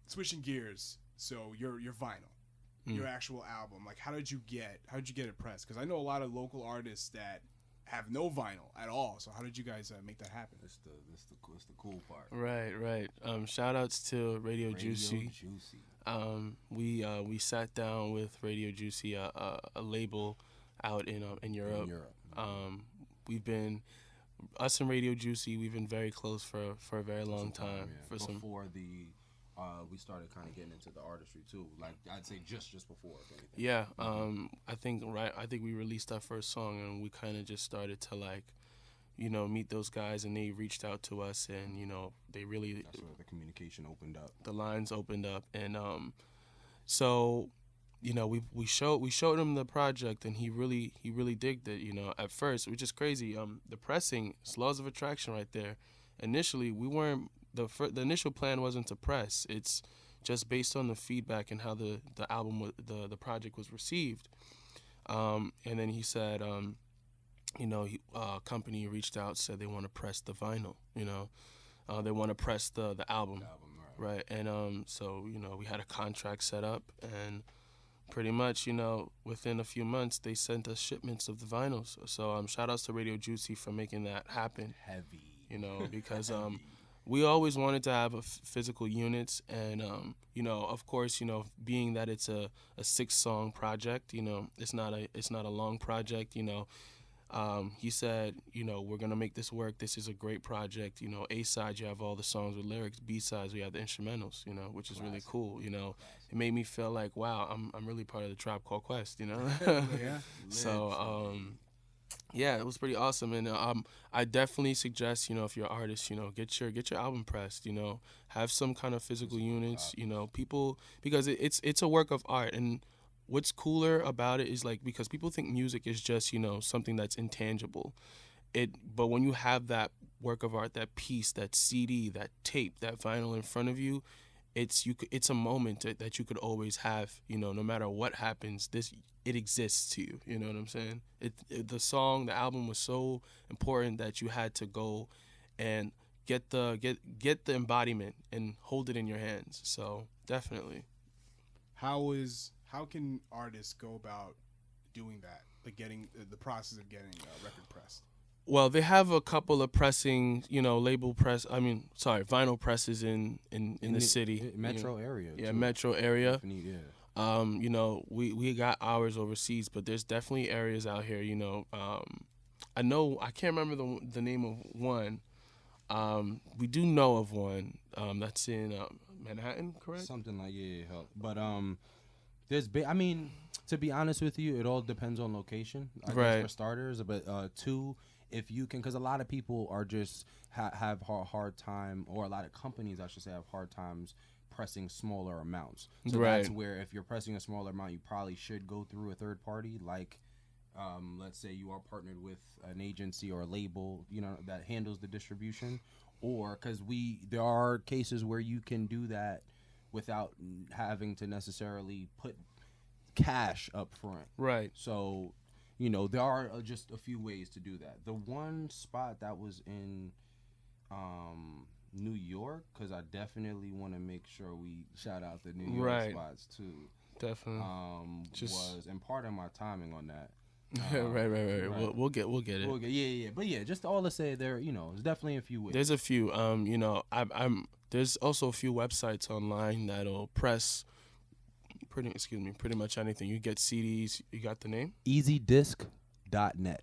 switching gears. So your vinyl, your actual album. Like, how did you get it pressed? Because I know a lot of local artists that have no vinyl at all. So how did you guys make that happen? That's the cool part. Right. Shout outs to Radio Juicy. We sat down with Radio Juicy, a label out in Europe. We've been us and Radio Juicy. We've been very close for a very long time. Yeah. Before we started kind of getting into the artistry too. Like I'd say just before. If anything. Yeah. I think we released our first song and we kind of just started to meet those guys, and they reached out to us, and they really. That's where the communication opened up. The lines opened up, and so. We showed him the project, and he really digged it. At first, which is crazy. The pressing, it's laws of attraction right there. Initially, we weren't the initial plan wasn't to press. It's just based on the feedback and how the album the project was received. And then he said, a company reached out, said they want to press the vinyl. They want to press the album. Right. And so we had a contract set up, and pretty much, within a few months, they sent us shipments of the vinyls. So shout outs to Radio Juicy for making that happen. Heavy. Because we always wanted to have physical units, and of course, being that it's a 6-song project, it's not a long project. He said, we're gonna make this work. This is a great project. A side, you have all the songs with lyrics. B sides, we have the instrumentals. Which is really cool. It made me feel like, wow, I'm really part of the Tribe Called Quest. Yeah. So yeah, it was pretty awesome, and I definitely suggest, if you're an artist, get your album pressed. Have some kind of physical units. People, because it's a work of art. And what's cooler about it is, like, because people think music is just, something that's intangible. But when you have that work of art, that piece, that CD, that tape, that vinyl in front of you, it's a moment that you could always have, no matter what happens, it exists to you. You know what I'm saying? The album was so important that you had to go and get the embodiment and hold it in your hands. So definitely. How can artists go about doing that? Like getting the process of getting a record pressed? Well, they have a couple of pressing, vinyl presses in the city. Metro area. Yeah, too. metro area. Yeah. We got ours overseas, but there's definitely areas out here, I can't remember the name of one. We do know of one that's in Manhattan, correct? Something like, yeah. But to be honest with you, it all depends on location. I guess for starters, but two, if you can, because a lot of people are just have hard time, or a lot of companies, I should say, have hard times pressing smaller amounts. So that's where, if you're pressing a smaller amount, you probably should go through a third party, like let's say you are partnered with an agency or a label, that handles the distribution, or because there are cases where you can do that without having to necessarily put cash up front. Right. So, there are just a few ways to do that. The one spot that was in New York, because I definitely want to make sure we shout out the New York spots too. Definitely. And part of my timing on that. Right. We'll get it. Yeah. But yeah, just all to say there, there's definitely a few ways. There's a few. There's also a few websites online that'll press pretty much anything. You get CDs. You got the name? EasyDisc.net.